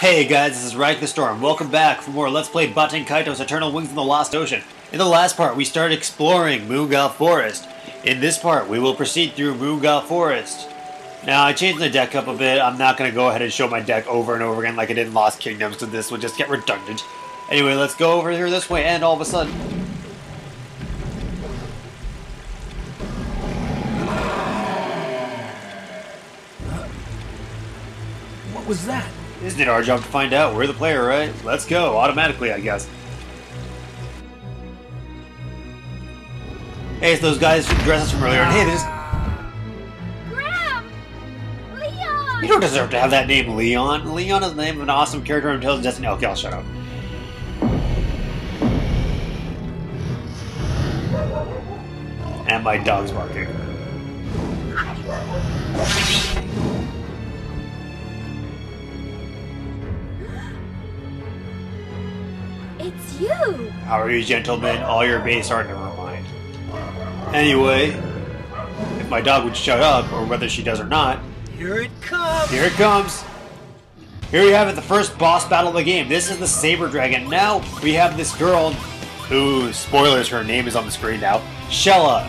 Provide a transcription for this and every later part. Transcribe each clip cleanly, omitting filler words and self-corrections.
Hey guys, this is Ride the Storm. Welcome back for more Let's Play Baten Kaitos Eternal Wings in the Lost Ocean. In the last part, we started exploring Moongal Forest. In this part, we will proceed through Moongal Forest. Now, I changed the deck up a bit. I'm not going to go ahead and show my deck over and over again like I did in Lost Kingdoms, so this will just get redundant. Anyway, let's go over here this way, and all of a sudden... What was that? Isn't it our job to find out? We're the player, right? Let's go, automatically, I guess. Hey, it's those guys who dressed us from earlier, and hey, this... Graham! Leon! You don't deserve to have that name, Leon. Leon is the name of an awesome character from Tales of Destiny. Okay, I'll shut up. And my dog's barking. It's you! How are you, gentlemen? All your base are never mind. Anyway, if my dog would shut up, or whether she does or not... Here it comes! Here it comes! Here we have it, the first boss battle of the game. This is the Saber Dragon. Now, we have this girl, who, spoilers, her name is on the screen now. Shella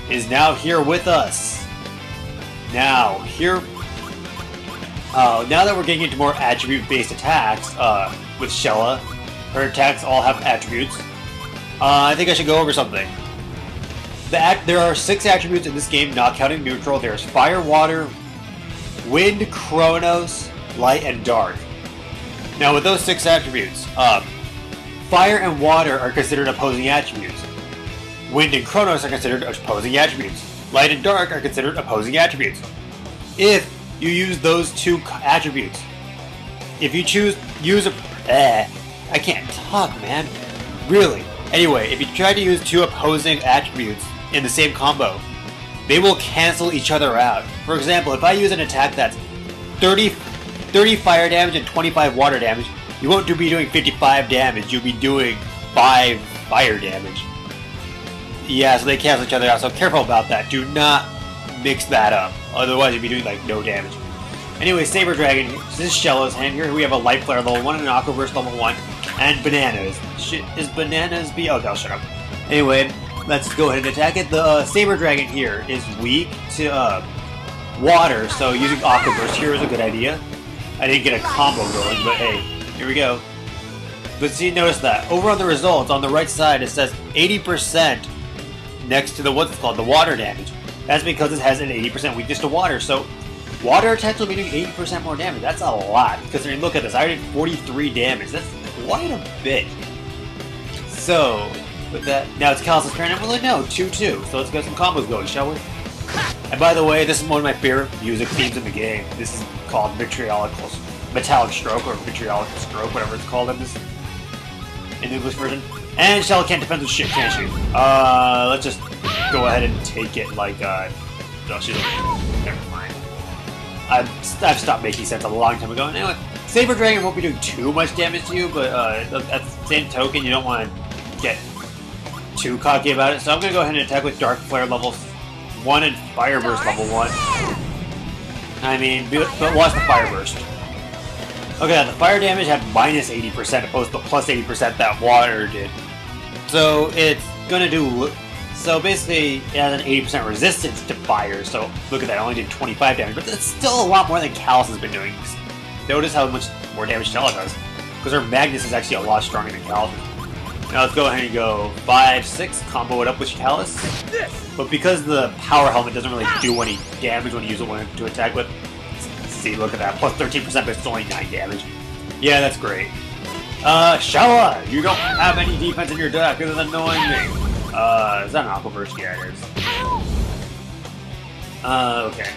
is now here with us. Now, now that we're getting into more attribute-based attacks, with Shella, her attacks all have attributes. I think I should go over something. There are 6 attributes in this game, not counting neutral. There's Fire, Water, Wind, Chronos, Light, and Dark. Now with those 6 attributes, Fire and Water are considered opposing attributes. Wind and Chronos are considered opposing attributes. Light and Dark are considered opposing attributes. If you use those 2 attributes, if you use a... I can't talk, man. Really. Anyway, if you try to use 2 opposing attributes in the same combo, they will cancel each other out. For example, if I use an attack that's 30 fire damage and 25 water damage, you won't be doing 55 damage, you'll be doing 5 fire damage. Yeah, so they cancel each other out, so careful about that. Do not mix that up. Otherwise, you'll be doing, like, no damage. Anyway, Saber Dragon, this is Shella's hand. Here we have a Light Flare level 1 and an Aqua Burst level 1. And Bananas. Is Bananas be? Oh, no, shut up. Anyway, let's go ahead and attack it. The Saber Dragon here is weak to water, so using Aqua Burst here is a good idea. I didn't get a combo going, but hey, here we go. But see, notice that. Over on the results, on the right side, it says 80% next to the, what's it called, the water damage. That's because it has an 80% weakness to water, so water attacks will be doing 80% more damage. That's a lot. Because I mean, look at this. I did 43 damage. That's quite a bit. So, with that, now it's Kalos' turn, and we're like, no, 2-2. So let's get some combos going, shall we? And by the way, this is one of my favorite music themes in the game. This is called Metallic Stroke, or Vitriolic Stroke, whatever it's called in the English version. And Shella can't defend with shit, can she? Let's just go ahead and take it like, no, she's like, never mind. I've stopped making sense a long time ago. Anyway, Saber Dragon won't be doing too much damage to you, but at the same token, you don't want to get too cocky about it. So I'm going to go ahead and attack with Dark Flare level 1 and Fire Burst level 1. I mean, but watch the Fire Burst. Okay, the fire damage had minus 80% opposed to plus 80% that water did. So it's going to do... So basically, it has an 80% resistance to fire, so look at that, it only did 25 damage, but that's still a lot more than Kalos has been doing. Notice how much more damage Shella does, because her Magnus is actually a lot stronger than Kalos. Now let's go ahead and go 5-6, combo it up with Kalos. But because the power helmet doesn't really do any damage when you use it to attack with, see, look at that, plus 13%, but it's only 9 damage. Yeah, that's great. Shella, you don't have any defense in your deck, it's annoying me. Is that an Aqua Burst? Yeah, it is. Okay.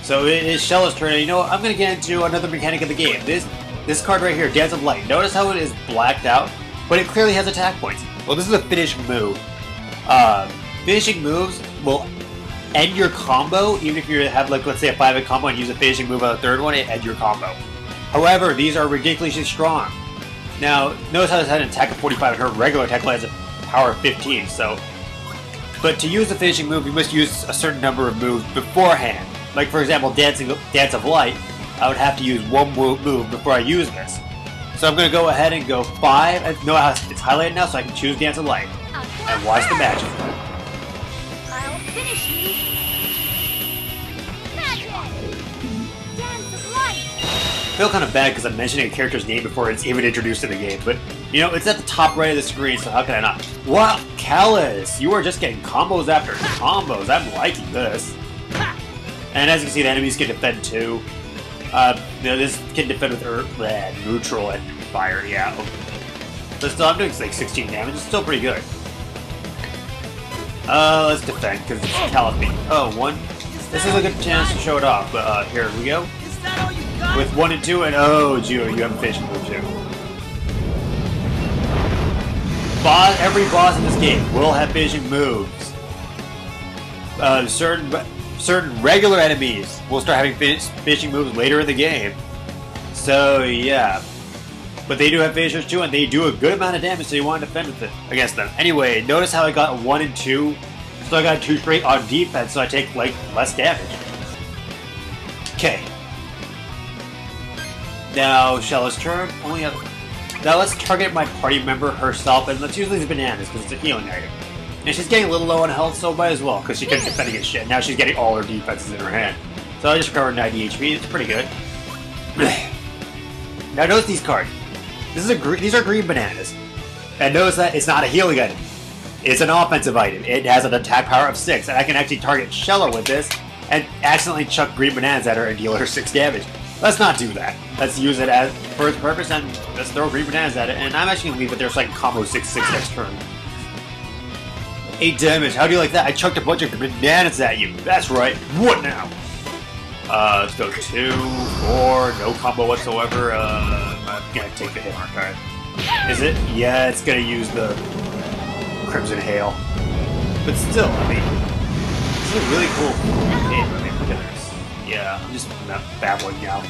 So it is Shella's turn, and you know what? I'm gonna get into another mechanic of the game. This card right here, Dance of Light. Notice how it is blacked out, but it clearly has attack points. Well, this is a finish move. Finishing moves will end your combo, even if you have, like, let's say a 5-hit combo and use a finishing move on the 3rd one, it ends your combo. However, these are ridiculously strong. Now, notice how this had an attack of 45 and her regular attack has a power of 15, so... But to use the finishing move, you must use a certain number of moves beforehand. Like, for example, Dance of Light I would have to use one move before I use this. So I'm going to go ahead and go 5. No, it's highlighted now, so I can choose Dance of Light. And watch the magic. I'll finish you. Magic! Dance of Light! I feel kind of bad because I'm mentioning a character's name before it's even introduced in the game, but, you know, it's at the top right of the screen, so how can I not? Wow, Callus! You are just getting combos after combos. I'm liking this. And as you can see, the enemies can defend too. You know, this can defend with neutral and fire, yeah. But still, I'm doing like 16 damage. It's still pretty good. Let's defend, because it's Callus beat. Oh, 1. This is a good chance to show it off, but here we go. With 1 and 2, and oh, Gio, you have a finishing move too. Every boss in this game will have finishing moves. Certain regular enemies will start having finishing moves later in the game. So, yeah. But they do have finishers too, and they do a good amount of damage, so you want to defend with it against them. Anyway, notice how I got 1 and 2. So I got 2 straight on defense, so I take, like, less damage. Okay. Now, Shella's turn. Now let's target my party member herself, and let's use these bananas, because it's a healing item. And she's getting a little low on health, so might as well, because she couldn't defend against shit. Now she's getting all her defenses in her hand. So I just recovered 90 HP. It's pretty good. Now notice these cards. These are green bananas. And notice that it's not a healing item. It's an offensive item. It has an attack power of 6, and I can actually target Shella with this and accidentally chuck green bananas at her and deal her 6 damage. Let's not do that. Let's use it as for its purpose and let's throw green bananas at it. And I'm actually gonna leave it there so I can combo 6/6 next turn. 8 damage. How do you like that? I chucked a bunch of bananas at you. That's right. What now? Let's go 2, 4. No combo whatsoever. I'm gonna take the hit mark card. Is it? Yeah, it's gonna use the Crimson Hail. But still, I mean, this is a really cool game. I mean, look at this. Yeah, I'm just not babbling now.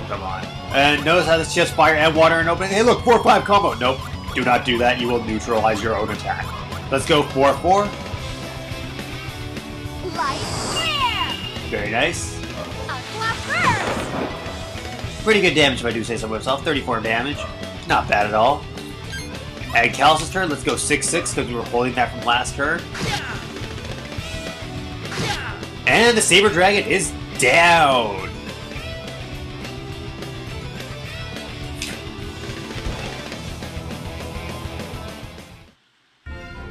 Come on. And notice how this just fire and water and opening. Hey, look, 4/5 combo. Nope. Do not do that. You will neutralize your own attack. Let's go 4/4. Light flare! Very nice. Aqua burst! Pretty good damage if I do say so myself. 34 damage. Not bad at all. And Callus's turn. Let's go 6/6 because we were holding that from last turn. And the Saber Dragon is down.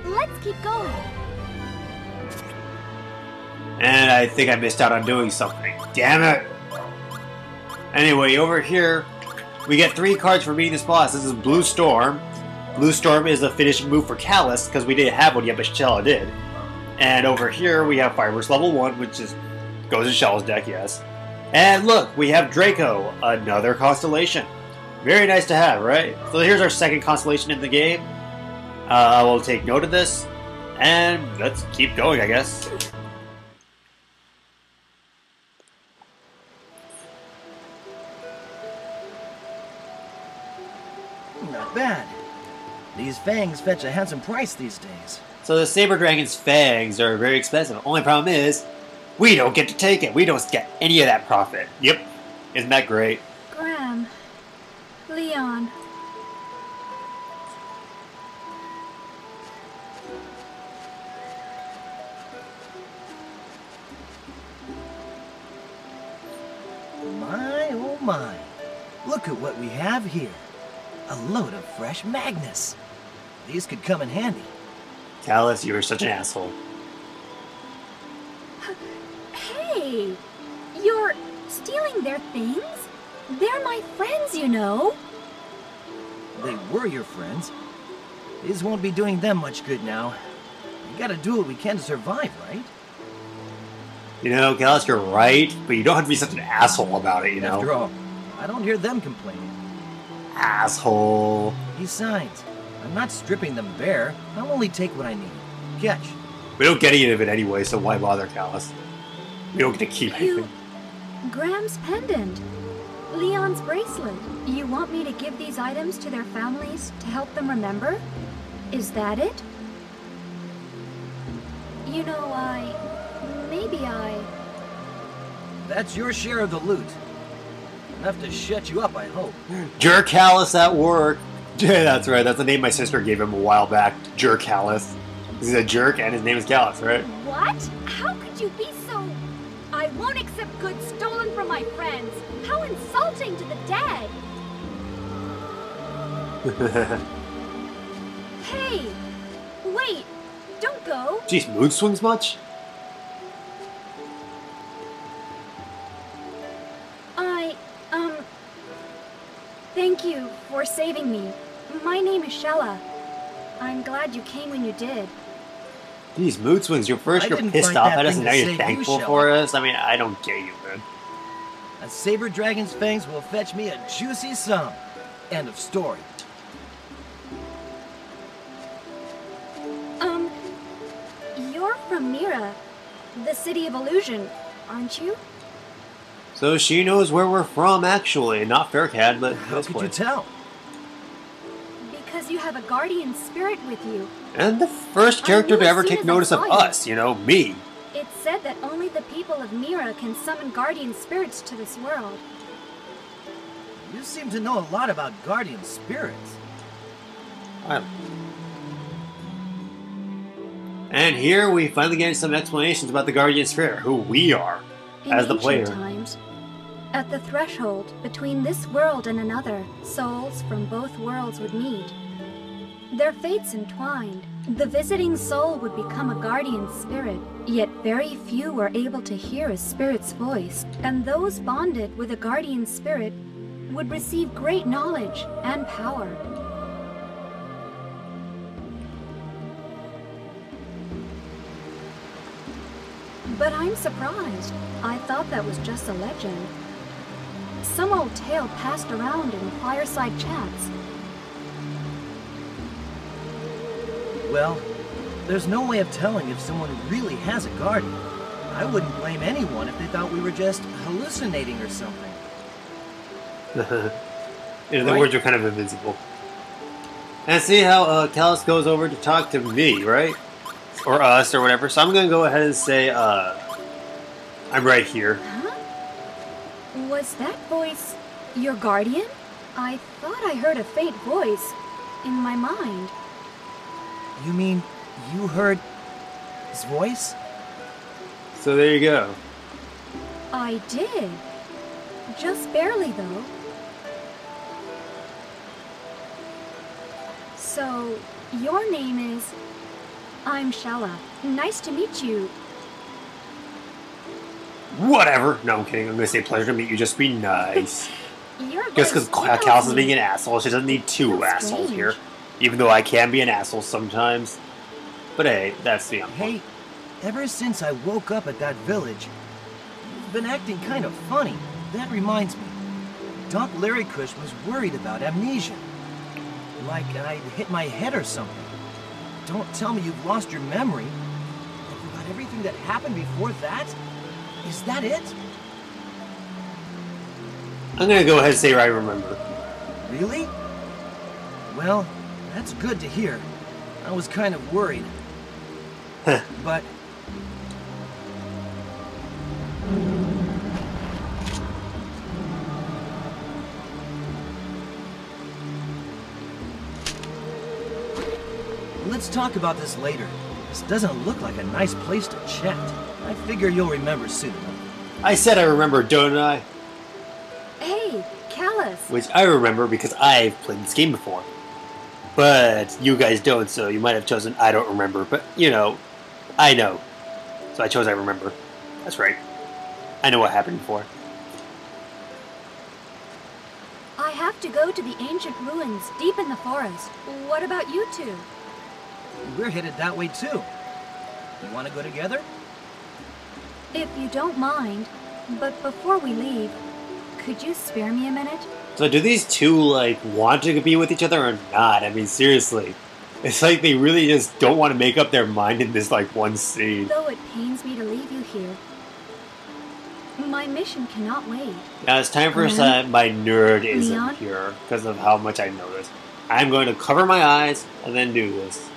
Let's keep going. And I think I missed out on doing something. Damn it! Anyway, over here, we get 3 cards for beating this boss. This is Blue Storm. Blue Storm is a finishing move for Callus, because we didn't have one yet, but Shella did. And over here, we have Fireburst level 1, which goes in Shella's deck, yes. And look, we have Draco, another constellation. Very nice to have, right? So here's our second constellation in the game. I will take note of this, and let's keep going, I guess. Not bad. These fangs fetch a handsome price these days. So the Saber Dragon's fangs are very expensive. Only problem is, we don't get to take it. We don't get any of that profit. Yep. Isn't that great? Graham. Leon. My, oh my. Look at what we have here. A load of fresh magnets. These could come in handy. Callus, you are such an asshole. Hey! You're stealing their things? They're my friends, you know. They were your friends. These won't be doing them much good now. We gotta do what we can to survive, right? You know, Callus, you're right, but you don't have to be such an asshole about it, you know? After all, I don't hear them complaining. Asshole. Besides, I'm not stripping them bare. I'll only take what I need. Catch. We don't get any of it anyway, so why bother, Callus? We don't get to keep anything. Graham's pendant. Leon's bracelet. You want me to give these items to their families to help them remember? Is that it? You know, maybe I... That's your share of the loot. Enough to shut you up, I hope. Jerk Callus at work. Yeah, that's right. That's the name my sister gave him a while back. Jerk Callus. He's a jerk and his name is Callus, right? What? How could you be so... I won't accept goods stolen from my friends. How insulting to the dead. Hey! Wait! Don't go! Jeez, mood swings much? Thank you for saving me. My name is Shella. I'm glad you came when you did. These mood swings. You're pissed off at us, and now you're thankful for us. I mean, I don't get you, man. A saber dragon's fangs will fetch me a juicy sum. End of story. You're from Mira, the city of illusion, aren't you? So she knows where we're from, actually. Not Faircat, but how could you tell? Because you have a guardian spirit with you. And the first character to ever take notice of us, you know, me. It's said that only the people of Mira can summon guardian spirits to this world. You seem to know a lot about guardian spirits. And here we finally get some explanations about the guardian spirit, who we are, as the player. In ancient times, at the threshold between this world and another, souls from both worlds would meet. Their fates entwined. The visiting soul would become a guardian spirit, yet very few were able to hear a spirit's voice, and those bonded with a guardian spirit would receive great knowledge and power. But I'm surprised. I thought that was just a legend. Some old tale passed around in fireside chats. Well, there's no way of telling if someone really has a guardian. I wouldn't blame anyone if they thought we were just hallucinating or something. In other words, you're kind of invincible. And see how Callus goes over to talk to me, right? Or us, or whatever. So I'm going to go ahead and say, I'm right here. Huh? Was that voice your guardian? I thought I heard a faint voice in my mind. You mean you heard his voice? So there you go. I did. Just barely, though. So, your name is... I'm Shella. Nice to meet you. Whatever. No, I'm kidding. I'm going to say pleasure to meet you. Just be nice. Your Just voice because Callus is being an asshole, she doesn't need two That's assholes strange. here. Even though I can be an asshole sometimes. But hey, that's the Hey, ever since I woke up at that village, you've been acting kind of funny. That reminds me. Doc Larrycush was worried about amnesia. Like I'd hit my head or something. Don't tell me you've lost your memory. You forgot everything that happened before that? Is that it? I'm going to go ahead and say I remember. Really? Well, that's good to hear. I was kind of worried. But... let's talk about this later. This doesn't look like a nice place to chat. I figure you'll remember soon. I said I remember, don't I? Hey, Callus. Which I remember because I've played this game before. But you guys don't, so you might have chosen I don't remember. But, you know, I know. So I chose I remember. That's right. I know what happened before. I have to go to the ancient ruins deep in the forest. What about you two? We're headed that way too. You want to go together? If you don't mind, but before we leave, could you spare me a minute? So do these two, like, want to be with each other or not? I mean, seriously. It's like they really just don't want to make up their mind in this, like, one scene. Though it pains me to leave you here, my mission cannot wait. Now it's time for my nerd Leon? isn't here because of how much I know this. I'm going to cover my eyes and then do this.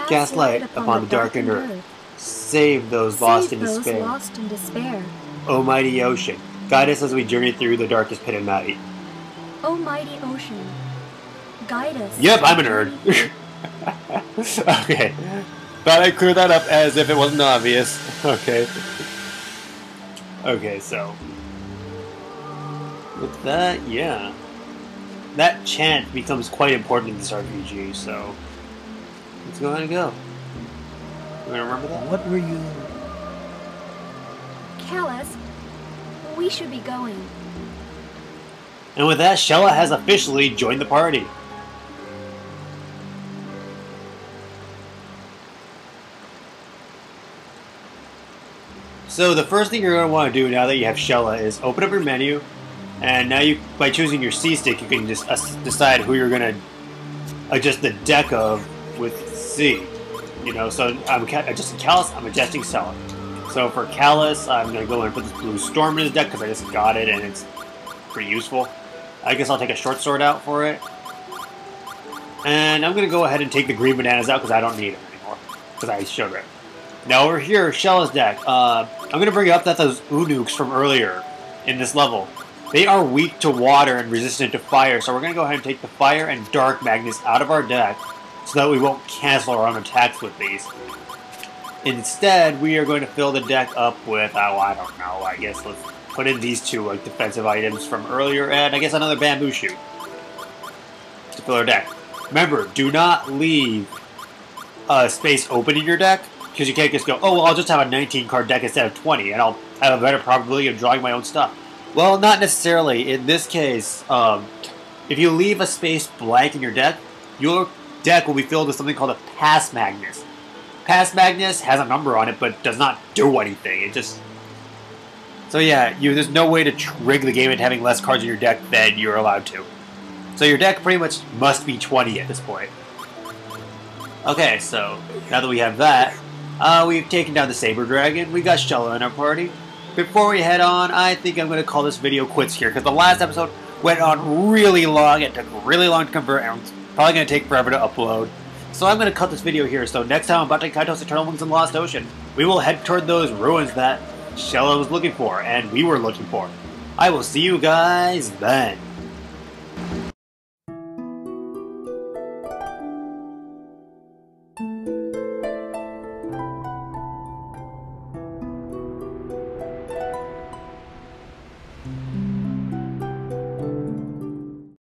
Cast light upon the darkened earth. Save those lost in despair. lost in despair. O mighty ocean, guide us as we journey through the darkest pit of night. O mighty ocean, guide us. Yep, I'm a nerd. Okay. Thought I'd clear that up as if it wasn't obvious. Okay. Okay, so. With that, yeah. That chant becomes quite important in this RPG, so. Let's go ahead and go. You gonna remember that? What were you... Callus, we should be going. And with that, Shella has officially joined the party. So the first thing you're going to want to do now that you have Shella is open up your menu, and now you, by choosing your C stick, you can just decide who you're going to adjust the deck of with C. You know, so I'm adjusting Callus, I'm adjusting Shella. So for Callus, I'm going to go and put this blue storm in his deck because I just got it and it's pretty useful. I guess I'll take a short sword out for it. And I'm going to go ahead and take the green bananas out because I don't need them anymore. Because I showed it. Now over here, Shella's deck. I'm going to bring up that those Unuks from earlier in this level, they are weak to water and resistant to fire. So we're going to go ahead and take the fire and dark magnets out of our deck so that we won't cancel our own attacks with these. Instead, we are going to fill the deck up with, oh, I don't know, I guess let's put in these two like defensive items from earlier, and I guess another bamboo shoot to fill our deck. Remember, do not leave a space open in your deck, because you can't just go, oh, well, I'll just have a 19-card deck instead of 20, and I'll have a better probability of drawing my own stuff. Well, not necessarily. In this case, if you leave a space blank in your deck will be filled with something called a Pass Magnus. Pass Magnus has a number on it, but does not do anything. It just... So yeah, there's no way to trig the game into having less cards in your deck than you're allowed to. So your deck pretty much must be 20 at this point. Okay, so now that we have that, we've taken down the Saber Dragon. We got Shella in our party. Before we head on, I think I'm going to call this video quits here, because the last episode went on really long. It took really long to convert, and it's probably going to take forever to upload. So I'm going to cut this video here. So next time on Baten Kaitos Eternal Wings and Lost Ocean, we will head toward those ruins that Shella was looking for, and we were looking for. I will see you guys then.